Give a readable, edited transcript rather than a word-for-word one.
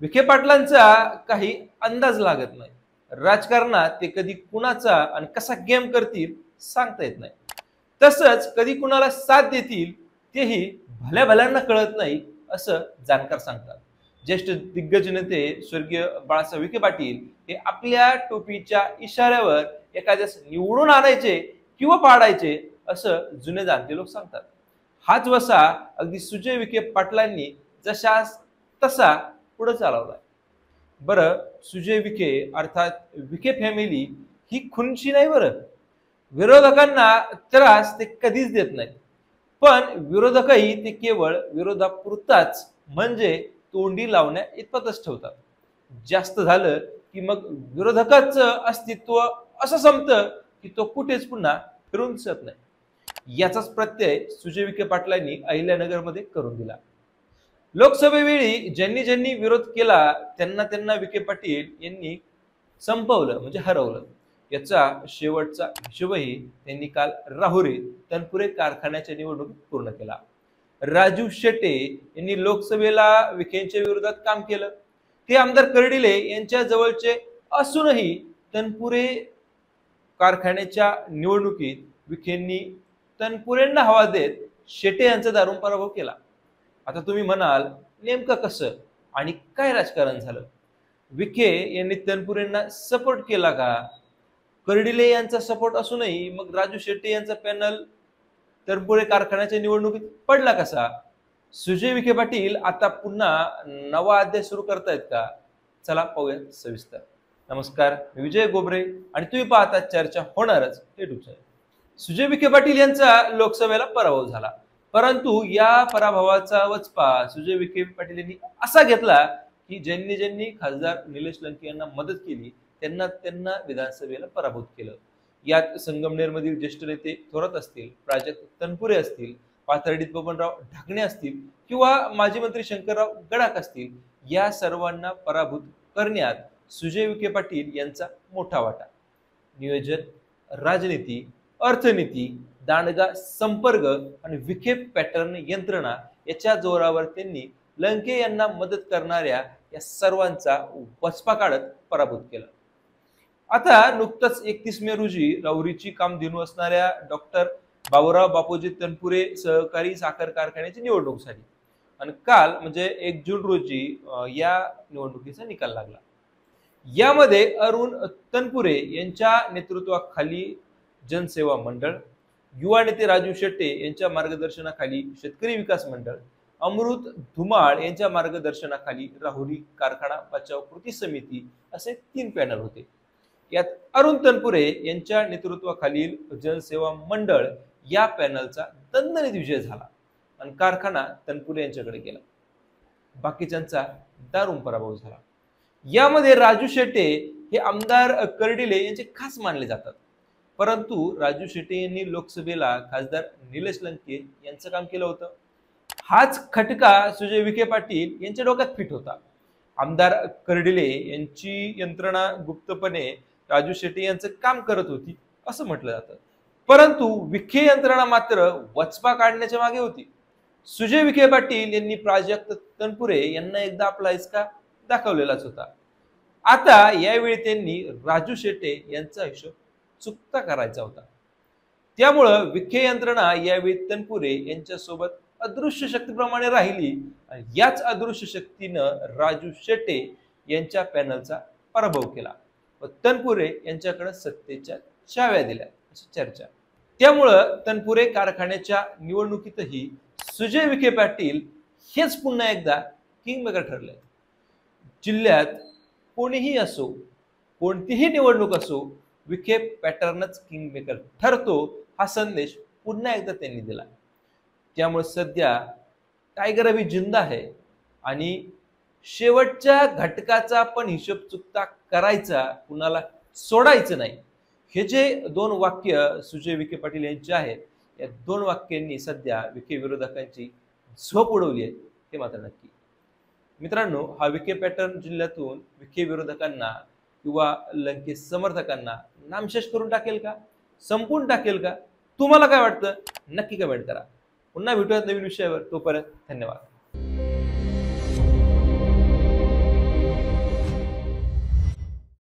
विखे पाटलांचा काही अंदाज लागत नाही। राजकारणात ते कधी कुणाचा आणि कसा गेम करतील सांगता येत नाही। तसंच कधी कुणाला साथ देतील तेही भल्या भल्यांना कळत नाही असं जाणकार सांगतात। ज्येष्ठ दिग्गज नेते स्वर्गीय बाळासाहेब विखे पाटील हे आपल्या टोपीच्या इशाऱ्यावर एखाद्यास निवडून आणायचे किंवा पाडायचे असं जुने जाणते लोक सांगतात। हाच वसा अगदी सुजय विखे पाटलांनी जशा तसा पुढे चालवलाय। बरं, सुजय विखे अर्थात विखे फॅमिली ही खुनशी नाही बरं। विरोधकांना त्रास ते कधीच देत नाहीत, पण विरोधकही ते केवळ विरोधापुरताच म्हणजे तोंडी लावण्या इतपतच ठेवतात। जास्त झालं की मग विरोधकाचं अस्तित्व असं संपतं की तो कुठेच पुन्हा फिरून दिसत नाही। याचाच प्रत्यय सुजय विखे पाटलांनी अहिल्यानगरमध्ये करून दिला। लोकसभेवेळी ज्यांनी ज्यांनी विरोध केला त्यांना त्यांना विखे पाटील यांनी संपवलं म्हणजे हरवलं। याचा शेवटचा हिशोबही त्यांनी काल राहुरीत तनपुरे कारखान्याच्या निवडणुकीत पूर्ण केला। राजू शेट्टे यांनी लोकसभेला विखेंच्या विरोधात काम केलं। ते आमदार कर्डिले यांच्या जवळचे असूनही तनपुरे कारखान्याच्या निवडणुकीत विखेंनी तनपुरेंना हवा देत शेट्टे यांचा दारुण पराभव केला। आता तुम्ही म्हणाल नेमकं कसं आणि काय राजकारण झालं? विखे यांनी तनपुरेंना सपोर्ट केला का? कर्डिले यांचा सपोर्ट असूनही मग राजू शेट्टे यांचा पॅनल तनपुरे कारखान्याच्या निवडणुकीत पडला कसा? सुजय विखे पाटील आता पुन्हा नवा अध्याय सुरू करतायत का? चला पाहूया सविस्तर। नमस्कार, मी विजय गोबरे आणि तुम्ही पाहता चर्चा होणारच युट्यूब चॅनल। सुजय विखे पाटील यांचा लोकसभेला पराभव झाला, परंतु या पराभवाचा वचपा सुजय विखे पाटील यांनी असा घेतला की ज्यांनी ज्यांनी खासदार निलेश लंके यांना मदत केली त्यांना त्यांना विधानसभेला पराभूत केलं। यात संगमनेरमधील ज्येष्ठ नेते थोरात असतील, प्राजक्त तनपुरे असतील, पाथर्डीत बबनराव ढाकणे असतील किंवा माजी मंत्री शंकरराव गडाख असतील, या सर्वांना पराभूत करण्यात सुजय विखे पाटील यांचा मोठा वाटा। नियोजन, राजनीती, अर्थनीती, दांडगा संपर्क आणि विखे पॅटर्न यंत्रणा याच्या जोरावर त्यांनी लंके यांना मदत करणाऱ्या या सर्वांचा वचपा काढत पराभूत केला। आता नुकतंच 31 मे रोजी राहुरीची कामधेनू असणाऱ्या डॉक्टर बाबूराव बापूजी तनपुरे सहकारी साखर कारखान्याची निवडणूक झाली आणि काल म्हणजे 1 जून रोजी या निवडणुकीचा निकाल लागला। यामध्ये अरुण तनपुरे यांच्या नेतृत्वाखाली जनसेवा मंडळ, युवा नेते राजू शेट्टे यांच्या मार्गदर्शनाखाली शेतकरी विकास मंडळ, अमृत धुमाळ यांच्या मार्गदर्शनाखाली राहुरी कारखाना बचाव कृती समिती असे 3 पॅनल होते। यात अरुण तनपुरे यांच्या नेतृत्वाखालील जनसेवा मंडळ या पॅनलचा दणदणीत विजय झाला आणि कारखाना तनपुरे यांच्याकडे गेला। बाकीच्यांचा दारुण पराभव झाला। यामध्ये राजू शेट्टे हे आमदार कर्डिले यांचे खास मानले जातात, परंतु राजू शेट्टे यांनी लोकसभेला खासदार निलेश लंके यांचं काम केलं होतं। हाच खटका सुजय विखे पाटील यांच्या डोक्यात फिट होता। आमदार कर्डिले यांची यंत्रणा गुप्तपणे राजू शेट्टे यांचं काम करत होती असं म्हटलं जातं, परंतु विखे यंत्रणा मात्र वचपा काढण्याच्या मागे होती। सुजय विखे पाटील यांनी प्राजक्त तनपुरे यांना एकदा आपला हिसका दाखवलेलाच होता। आता यावेळी त्यांनी राजू शेट्टे यांचा हिशोब चुकता करायचा होता। त्यामुळं विखे यंत्रणा यावेळी तनपुरे यांच्या सोबत अदृश्य शक्तीप्रमाणे राहिली आणि याच अदृश्य शक्तीनं राजू शेट्टे यांच्या पॅनलचा पराभव केला व तनपुरे यांच्याकडे सत्तेच्या चाव्या दिल्या अशी चर्चा। त्यामुळं तनपुरे कारखान्याच्या निवडणुकीतही सुजय विखे पाटील हेच पुन्हा एकदा किंगमेकर ठरले। जिल्ह्यात कोणीही असो, कोणतीही निवडणूक असो, विखे पॅटर्नच किंगमेकर ठरतो हा संदेश पुन्हा एकदा त्यांनी दिला। त्यामुळे सध्या टायगर अभी जिंदा आहे आणि शेवटच्या घटकाचा पण हिशोब चुकता करायचा, कुणाला सोडायचं नाही, हे जे 2 वाक्य सुजय विखे पाटील यांचे आहेत, या 2 वाक्यांनी सध्या विखे विरोधकांची झोप उडवली आहे हे मात्र नक्की। मित्रांनो, हा विखे पॅटर्न जिल्ह्यातून विखे विरोधकांना किंवा लंके समर्थकांना नामशेष करून टाकेल का, संपून टाकेल का? तुम्हाला काय वाटतं नक्की कमेंट करा। पुन्हा भेटूयात नवीन विषयावर, तोपर्यंत धन्यवाद।